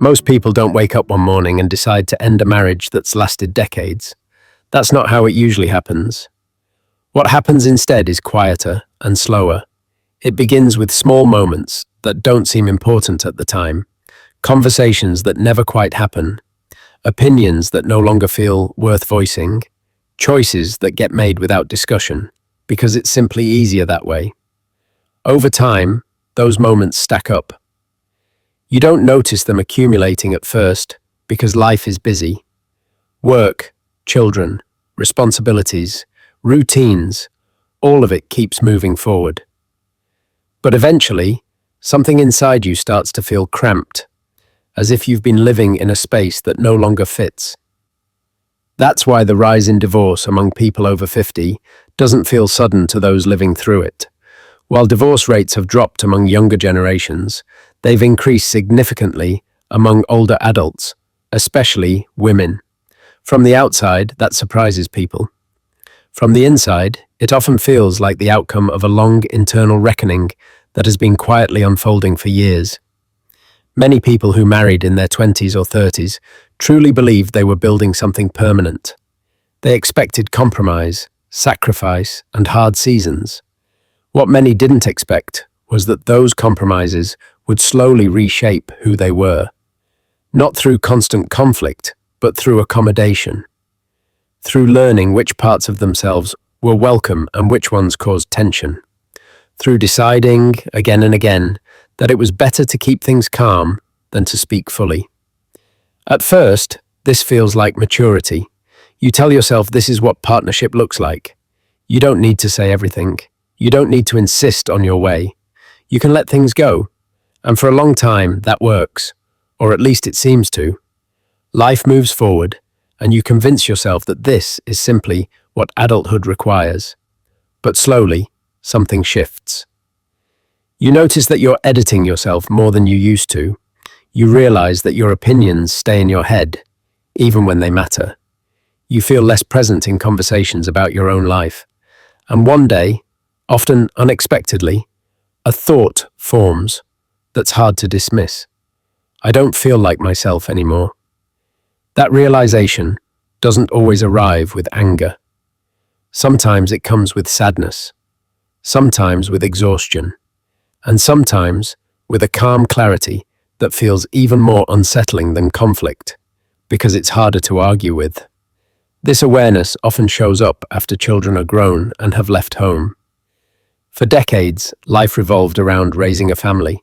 Most people don't wake up one morning and decide to end a marriage that's lasted decades. That's not how it usually happens. What happens instead is quieter and slower. It begins with small moments that don't seem important at the time, conversations that never quite happen, opinions that no longer feel worth voicing, choices that get made without discussion, because it's simply easier that way. Over time, those moments stack up. You don't notice them accumulating at first because life is busy. Work, children, responsibilities, routines, all of it keeps moving forward. But eventually, something inside you starts to feel cramped, as if you've been living in a space that no longer fits. That's why the rise in divorce among people over 50 doesn't feel sudden to those living through it. While divorce rates have dropped among younger generations, they've increased significantly among older adults, especially women. From the outside, that surprises people. From the inside, it often feels like the outcome of a long internal reckoning that has been quietly unfolding for years. Many people who married in their 20s or 30s truly believed they were building something permanent. They expected compromise, sacrifice, and hard seasons. What many didn't expect was that those compromises would slowly reshape who they were, not through constant conflict, but through accommodation, through learning which parts of themselves were welcome and which ones caused tension, through deciding, again and again, that it was better to keep things calm than to speak fully. At first, this feels like maturity. You tell yourself this is what partnership looks like. You don't need to say everything. You don't need to insist on your way. You can let things go. And for a long time, that works. Or at least it seems to. Life moves forward, and you convince yourself that this is simply what adulthood requires. But slowly, something shifts. You notice that you're editing yourself more than you used to. You realize that your opinions stay in your head, even when they matter. You feel less present in conversations about your own life. And one day, often unexpectedly, a thought forms that's hard to dismiss. I don't feel like myself anymore. That realization doesn't always arrive with anger. Sometimes it comes with sadness, sometimes with exhaustion, and sometimes with a calm clarity that feels even more unsettling than conflict, because it's harder to argue with. This awareness often shows up after children are grown and have left home. For decades, life revolved around raising a family.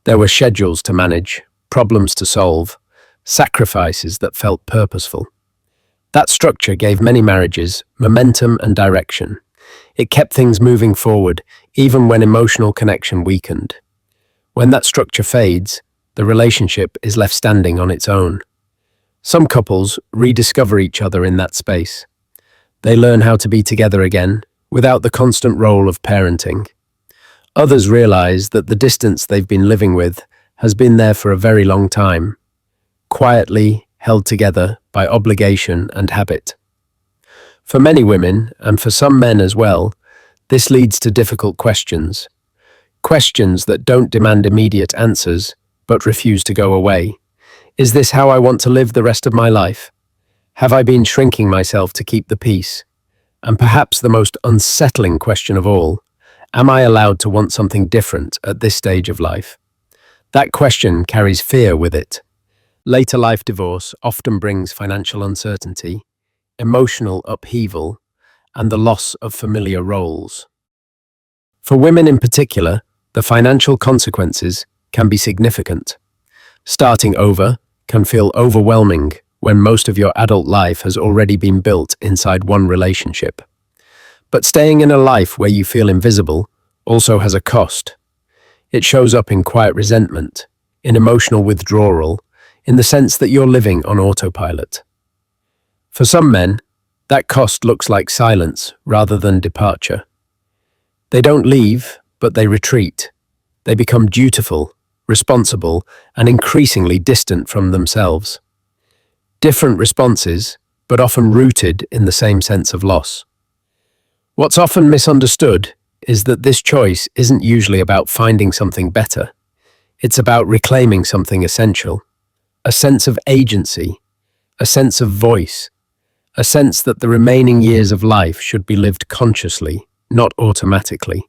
There were schedules to manage, problems to solve, sacrifices that felt purposeful. That structure gave many marriages momentum and direction. It kept things moving forward, even when emotional connection weakened. When that structure fades, the relationship is left standing on its own. Some couples rediscover each other in that space. They learn how to be together again, without the constant role of parenting. Others realize that the distance they've been living with has been there for a very long time, quietly held together by obligation and habit. For many women, and for some men as well, this leads to difficult questions. Questions that don't demand immediate answers, but refuse to go away. Is this how I want to live the rest of my life? Have I been shrinking myself to keep the peace? And perhaps the most unsettling question of all, am I allowed to want something different at this stage of life? That question carries fear with it. Later life divorce often brings financial uncertainty, emotional upheaval, and the loss of familiar roles. For women in particular, the financial consequences can be significant. Starting over can feel overwhelming when most of your adult life has already been built inside one relationship. But staying in a life where you feel invisible also has a cost. It shows up in quiet resentment, in emotional withdrawal, in the sense that you're living on autopilot. For some men, that cost looks like silence rather than departure. They don't leave, but they retreat. They become dutiful, responsible, and increasingly distant from themselves. Different responses, but often rooted in the same sense of loss. What's often misunderstood is that this choice isn't usually about finding something better. It's about reclaiming something essential. a sense of agency, a sense of voice, a sense that the remaining years of life should be lived consciously, not automatically.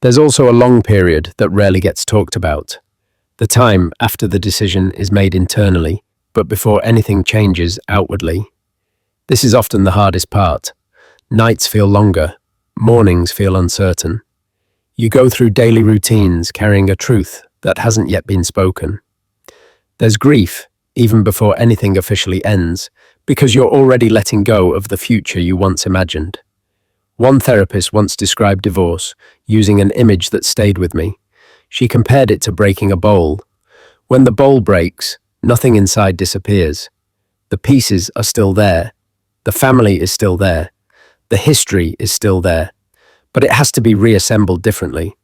There's also a long period that rarely gets talked about, the time after the decision is made internally, but before anything changes outwardly. This is often the hardest part. Nights feel longer, mornings feel uncertain. You go through daily routines carrying a truth that hasn't yet been spoken. There's grief, even before anything officially ends, because you're already letting go of the future you once imagined. One therapist once described divorce using an image that stayed with me. She compared it to breaking a bowl. When the bowl breaks, nothing inside disappears. The pieces are still there. The family is still there. The history is still there. But it has to be reassembled differently.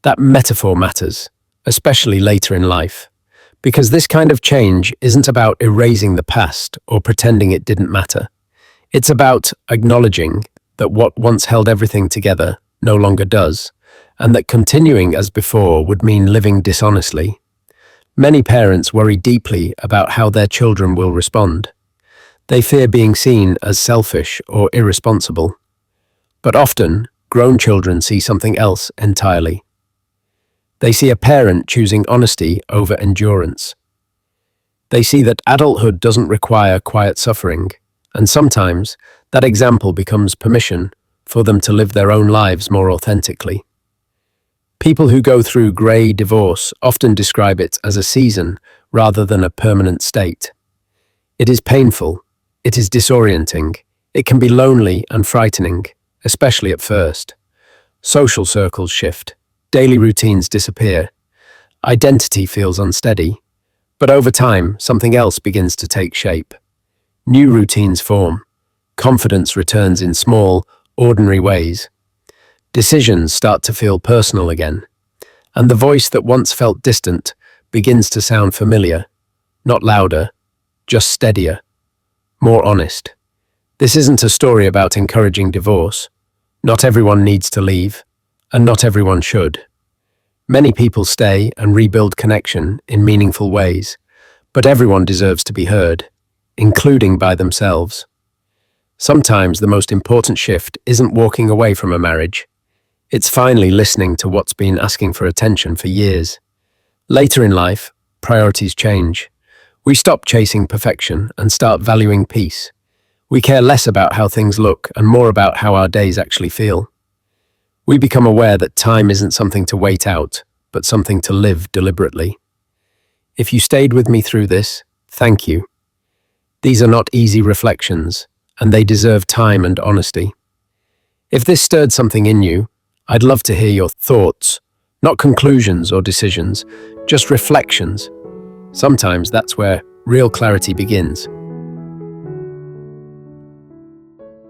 That metaphor matters, especially later in life, because this kind of change isn't about erasing the past or pretending it didn't matter. It's about acknowledging that what once held everything together no longer does, and that continuing as before would mean living dishonestly. Many parents worry deeply about how their children will respond. They fear being seen as selfish or irresponsible. But often, grown children see something else entirely. They see a parent choosing honesty over endurance. They see that adulthood doesn't require quiet suffering, and sometimes that example becomes permission for them to live their own lives more authentically. People who go through grey divorce often describe it as a season rather than a permanent state. It is painful, it is disorienting, it can be lonely and frightening, especially at first. Social circles shift, daily routines disappear, identity feels unsteady, but over time something else begins to take shape. New routines form, confidence returns in small, ordinary ways. Decisions start to feel personal again, and the voice that once felt distant begins to sound familiar, not louder, just steadier, more honest. This isn't a story about encouraging divorce. Not everyone needs to leave, and not everyone should. Many people stay and rebuild connection in meaningful ways, but everyone deserves to be heard, including by themselves. Sometimes the most important shift isn't walking away from a marriage. It's finally listening to what's been asking for attention for years. Later in life, priorities change. We stop chasing perfection and start valuing peace. We care less about how things look and more about how our days actually feel. We become aware that time isn't something to wait out, but something to live deliberately. If you stayed with me through this, thank you. These are not easy reflections, and they deserve time and honesty. If this stirred something in you, I'd love to hear your thoughts, not conclusions or decisions, just reflections. Sometimes that's where real clarity begins.